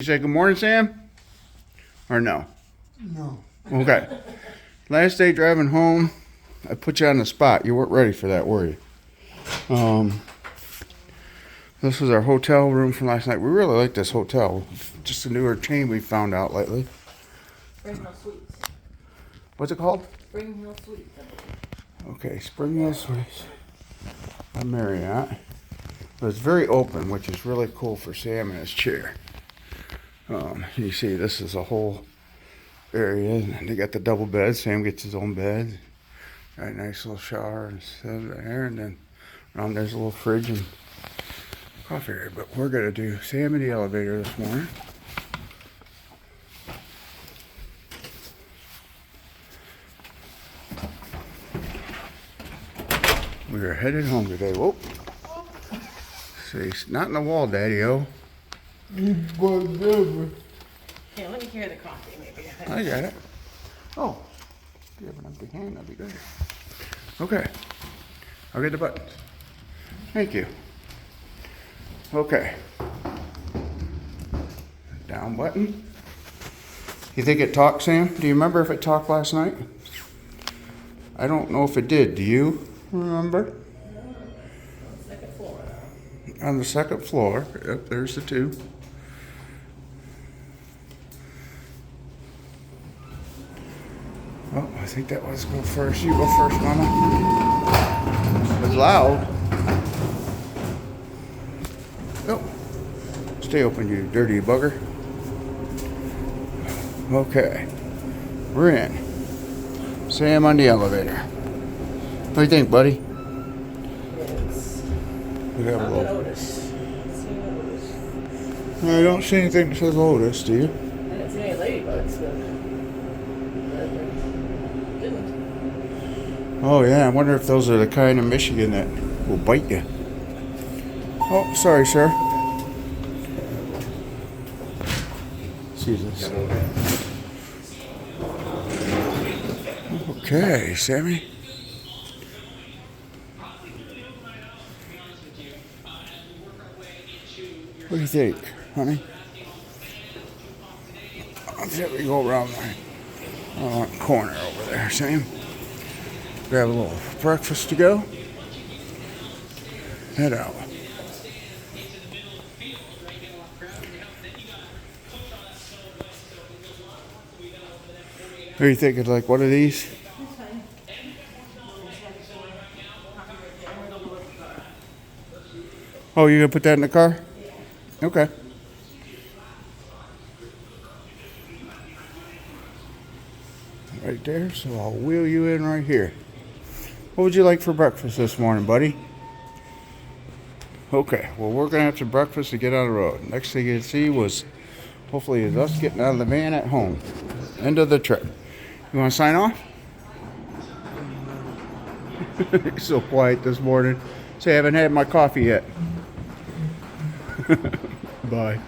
You say good morning, Sam? Or no? No. Okay. Last day driving home, I put you on the spot. You weren't ready for that, were you? This was our hotel room from last night. We really like this hotel. Just a newer chain we found out lately. Spring Hill Suites. What's it called? Spring Hill Suites. Okay, Spring Hill Suites by Marriott. But it's very open, which is really cool for Sam in his chair. You see, this is a whole area, and they got the double bed. Sam gets his own bed. Got a nice little shower and stuff there, and then there's a little fridge and coffee area. But we're gonna do Sam in the elevator this morning. We are headed home today. Whoop. See, not in the wall, Daddy-O. Whatever. Here, let me carry the coffee, maybe. I got it. Oh, if you have an empty hand, that'd be good. Okay, I'll get the buttons. Thank you. Okay. Down button. You think it talked, Sam? Do you remember if it talked last night? I don't know if it did. Do you remember? Second floor. On the second floor. Yep, there's the two. Oh, I think that was go first. You go first, Mama. It's loud. Oh, stay open, you dirty bugger. Okay, we're in. Sam on the elevator. What do you think, buddy? Yes. We have a little. Otis. I don't see anything that says Otis, do you? I didn't see any ladybugs, but didn't. Oh yeah, I wonder if those are the kind of Michigan that will bite you. Oh, sorry, sir. Jesus. Okay, Sammy. What do you think, honey? Let me go around the corner over there, Sam. Grab a little breakfast to go. Head out. What are you thinking, like one of these? Oh, you're gonna put that in the car? Okay. Right there, so I'll wheel you in right here. What would you like for breakfast this morning, buddy? Okay, well, we're gonna have some breakfast to get on the road. Next thing you see was hopefully is us getting out of the van at home. End of the trip. You wanna sign off? He's so quiet this morning. Say, I haven't had my coffee yet. Bye.